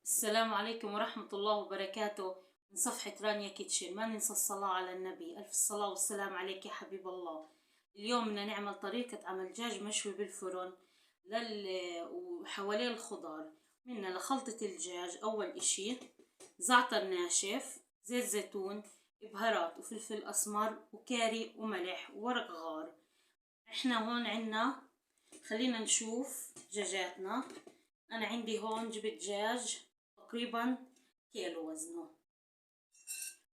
السلام عليكم ورحمة الله وبركاته. من صفحة رانيا كيتشن. ما ننسى الصلاة على النبي، ألف الصلاة والسلام عليك يا حبيب الله. اليوم بدنا نعمل طريقة عمل دجاج مشوي بالفرن وحواليه الخضار. بدنا لخلطة الدجاج أول إشي زعتر ناشف، زيت زيتون، بهارات وفلفل أسمر وكاري وملح وورق غار. احنا هون عنا، خلينا نشوف دجاجاتنا. أنا عندي هون جبت دجاج تقريبا كيلو وزنه.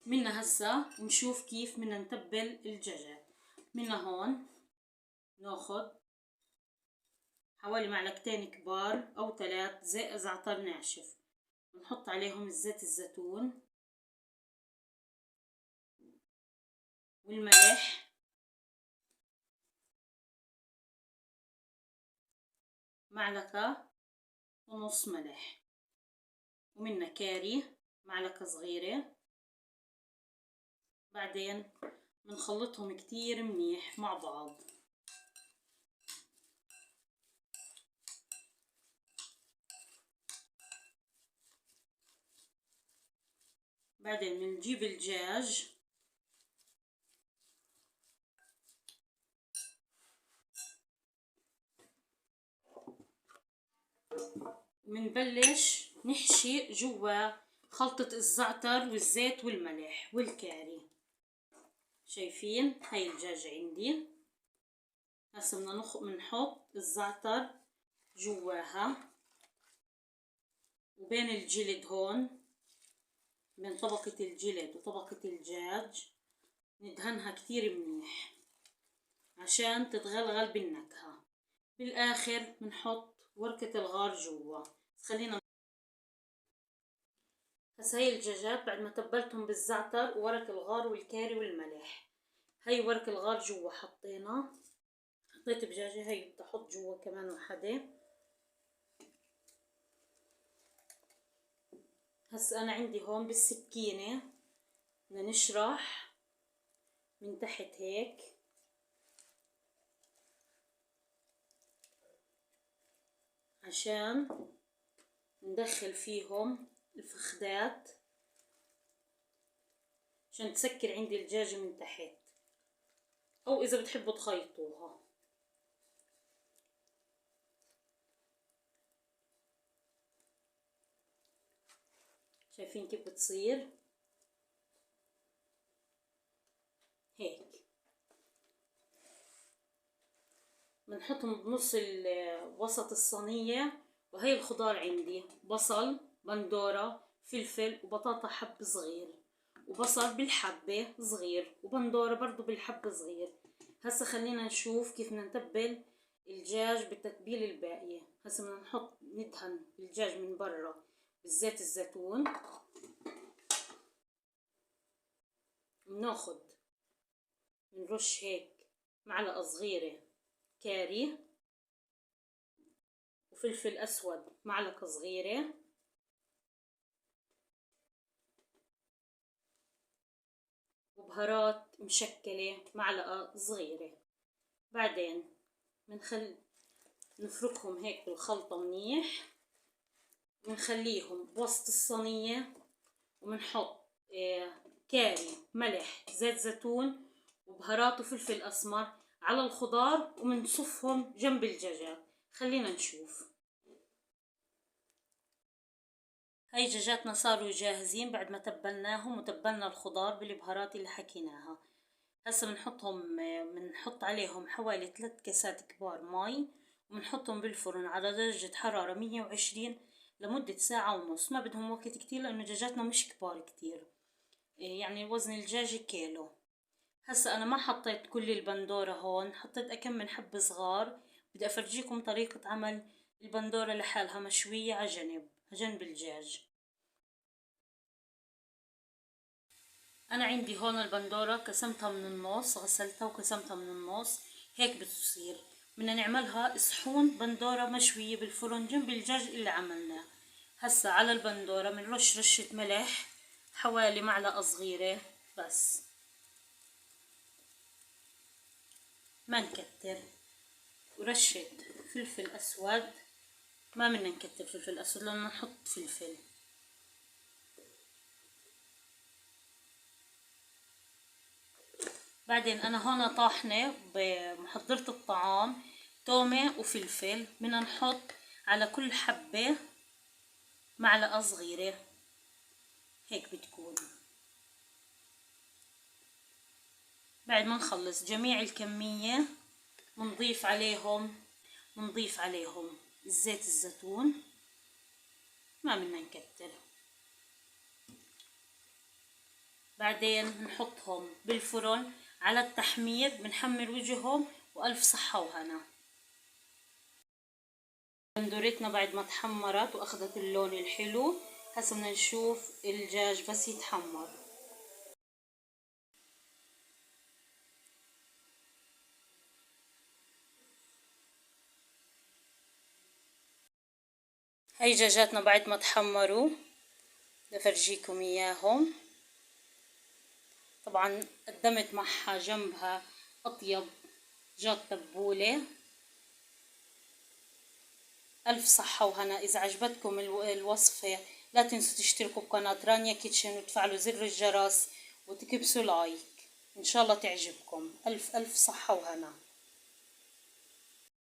منا هسا نشوف كيف بدنا نتبل الدجاجات. منا هون ناخد حوالي معلقتين كبار او 3 زعتر ناشف، ونحط عليهم الزيت الزيتون والملح، معلقة ونص ملح، ومنا كاري معلقة صغيرة. بعدين بنخلطهم كتير منيح مع بعض. بعدين بنجيب الدجاج ومنبلش نحشي جوا خلطة الزعتر والزيت والملح والكاري. شايفين هاي الدجاج عندي. هسه بدنا بنحط الزعتر جواها، وبين الجلد هون، بين طبقة الجلد وطبقة الدجاج ندهنها كتير منيح عشان تتغلغل بالنكهة. بالاخر بنحط وركة الغار جوا. خلينا هسه هاي الدجاجات بعد ما تبلتهم بالزعتر وورق الغار والكاري والملح. هاي ورق الغار جوا حطينا، حطيت دجاجة. هاي بدي احط جوا كمان وحدة. هسه انا عندي هون بالسكينة بدنا نشرح من تحت هيك عشان ندخل فيهم الفخدات عشان تسكر عندي الدجاجة من تحت، او اذا بتحبوا تخيطوها. شايفين كيف بتصير هيك. بنحطهم بنص وسط الصينية. وهي الخضار عندي بصل، بندورة، فلفل، وبطاطا حب صغير، وبصل بالحبة صغير، وبندورة برضو بالحبة صغير. هسا خلينا نشوف كيف بدنا نتبل الدجاج بالتتبيل الباقية. هسا بدنا نحط ندهن الدجاج من برا بالزيت الزيتون. بناخد بنرش هيك معلقة صغيرة كاري، وفلفل أسود معلقة صغيرة، وبهارات مشكلة معلقة صغيرة. بعدين نفركهم هيك بالخلطة منيح، ونخليهم بوسط الصينية. وبنحط كاري، ملح، زيت زيتون، وبهارات وفلفل أسمر على الخضار، وبنصفهم جنب الدجاج. خلينا نشوف. هاي دجاجاتنا صاروا جاهزين بعد ما تبلناهم وتبلنا الخضار بالبهارات اللي حكيناها. هسه بنحط عليهم حوالي 3 كاسات كبار مي، وبنحطهم بالفرن على درجة حرارة 120 لمدة 1.5 ساعة. ما بدهم وقت كتير لأنه دجاجاتنا مش كبار كتير، يعني وزن الدجاج كيلو. هسه أنا ما حطيت كل البندورة هون، حطيت أكم من حب صغار. بدي أفرجيكم طريقة عمل البندورة لحالها مشوية على جنب الدجاج. انا عندي هون البندورة قسمتها من النص، غسلتها وقسمتها من النص. هيك بتصير. بدنا نعملها صحون بندورة مشوية بالفرن جنب الدجاج اللي عملناه. هسا على البندورة بنرش رشة ملح حوالي معلقة صغيرة بس، ما نكتر. ورشة فلفل اسود، ما بدنا نكتر فلفل اسود لانه نحط فلفل. بعدين انا هون طاحنة بمحضرة الطعام تومة وفلفل، بدنا نحط على كل حبة معلقة صغيرة هيك بتكون. بعد ما نخلص جميع الكمية بنضيف عليهم زيت الزيتون، ما بدنا نكتر. بعدين نحطهم بالفرن على التحمير، بنحمر وجههم وألف صحة وهنا. بندورتنا بعد ما تحمرت واخذت اللون الحلو، هسه بدنا نشوف الدجاج بس يتحمر. هاي دجاجاتنا بعد ما تحمروا، بفرجيكم اياهم. طبعا قدمت معها جنبها اطيب دجاج تبولة. الف صحة وهنا. اذا عجبتكم الوصفة لا تنسوا تشتركوا بقناة رانيا كيتشن وتفعلوا زر الجرس وتكبسوا لايك، ان شاء الله تعجبكم. الف الف صحة وهنا.